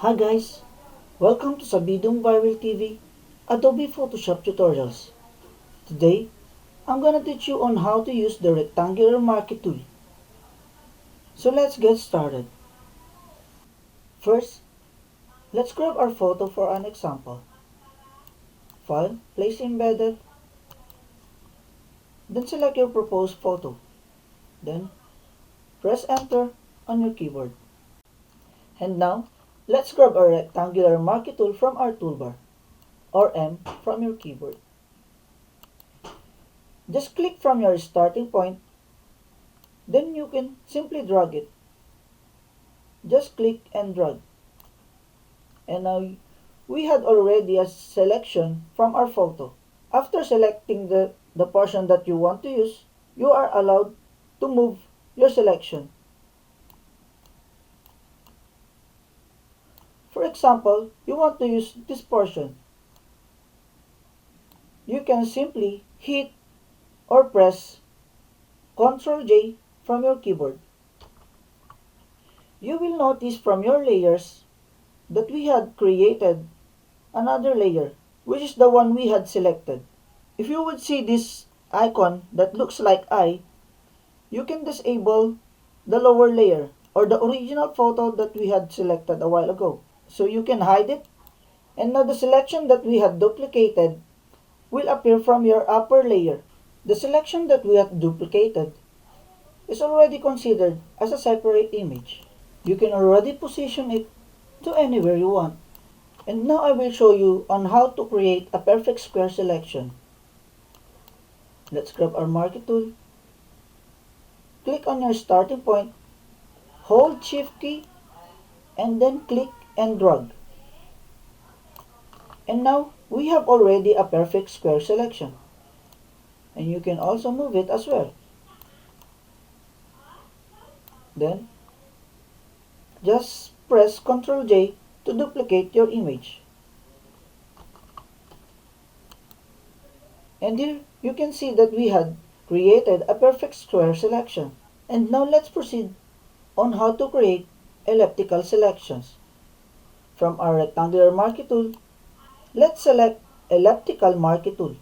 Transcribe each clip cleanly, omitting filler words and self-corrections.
Hi guys, welcome to Sabidong Viral TV Adobe Photoshop tutorials. Today, I'm gonna teach you on how to use the Rectangular Marquee Tool. So let's get started. First, let's grab our photo for an example. File, Place Embedded. Then select your proposed photo. Then, press Enter on your keyboard. And now, let's grab our Rectangular Marquee Tool from our toolbar, or M from your keyboard. Just click from your starting point, then you can simply drag it. Just click and drag. And now we had already a selection from our photo. After selecting the portion that you want to use, you are allowed to move your selection. For example, you want to use this portion. You can simply hit or press Ctrl J from your keyboard. You will notice from your layers that we had created another layer, which is the one we had selected. If you would see this icon that looks like eye, you can disable the lower layer or the original photo that we had selected a while ago. So you can hide it, and now the selection that we had duplicated will appear from your upper layer. The selection that we had duplicated is already considered as a separate image. You can already position it to anywhere you want. And now I will show you on how to create a perfect square selection. Let's grab our Marquee tool. Click on your starting point, hold Shift key, and then click and drag. And now we have already a perfect square selection. And you can also move it as well. Then just press Ctrl J to duplicate your image. And here you can see that we had created a perfect square selection. And now let's proceed on how to create elliptical selections. From our Rectangular Marquee Tool, let's select Elliptical Marquee Tool.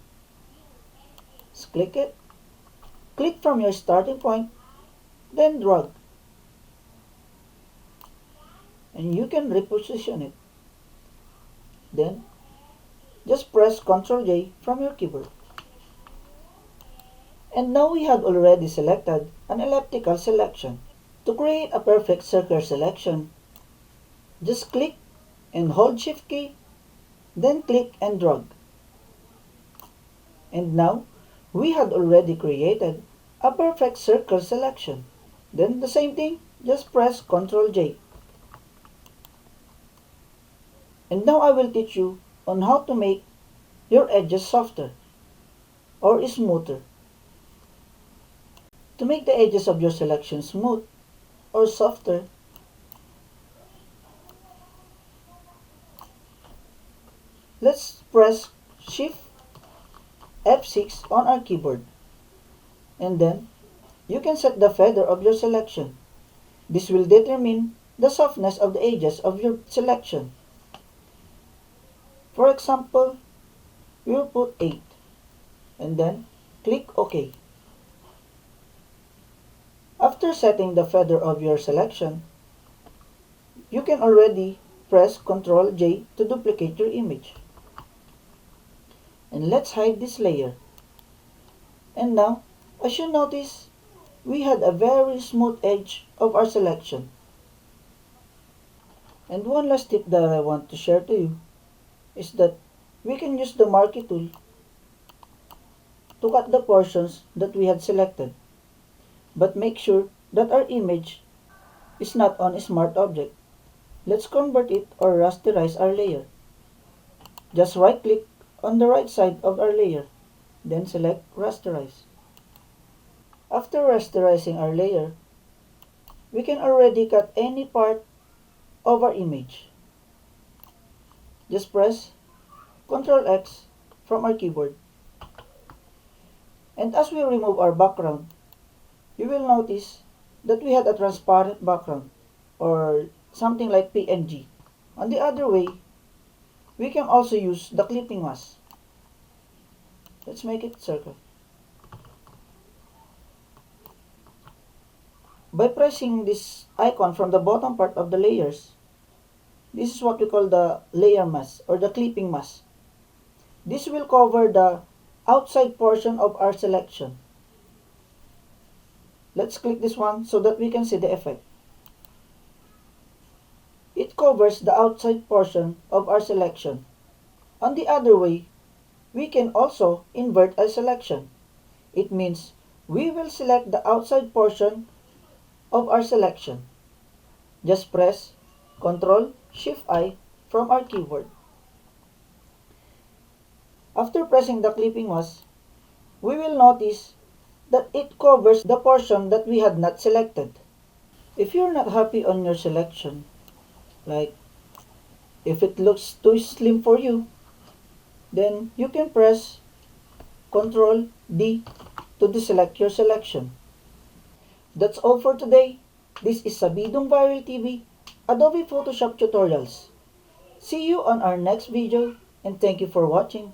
Just click it. Click from your starting point, then drag. And you can reposition it. Then, just press Ctrl J from your keyboard. And now we have already selected an elliptical selection. To create a perfect circular selection, just click and hold Shift key, then click and drag. And now, we had already created a perfect circle selection. Then the same thing, just press Ctrl J. And now I will teach you on how to make your edges softer or smoother. To make the edges of your selection smooth or softer, let's press Shift F6 on our keyboard. And then you can set the feather of your selection. This will determine the softness of the edges of your selection. For example, we will put 8 and then click OK. After setting the feather of your selection, you can already press Ctrl J to duplicate your image. And let's hide this layer. And now, as you notice, we had a very smooth edge of our selection. And one last tip that I want to share to you is that we can use the Marquee tool to cut the portions that we had selected. But make sure that our image is not on a smart object. Let's convert it or rasterize our layer. Just right click on the right side of our layer, then select rasterize. After rasterizing our layer, we can already cut any part of our image. Just press Ctrl X from our keyboard. And as we remove our background, you will notice that we had a transparent background or something like PNG On the other way, we can also use the clipping mask. Let's make it circle. By pressing this icon from the bottom part of the layers, this is what we call the layer mask or the clipping mask. This will cover the outside portion of our selection. Let's click this one so that we can see the effect. It covers the outside portion of our selection. On the other way, we can also invert a selection. It means we will select the outside portion of our selection. Just press Ctrl-Shift-I from our keyboard. After pressing the clipping mask, we will notice that it covers the portion that we had not selected. If you're not happy on your selection, like if it looks too slim for you, then you can press Ctrl D to deselect your selection. That's all for today. This is Sabidong Viral TV, Adobe Photoshop Tutorials. See you on our next video and thank you for watching.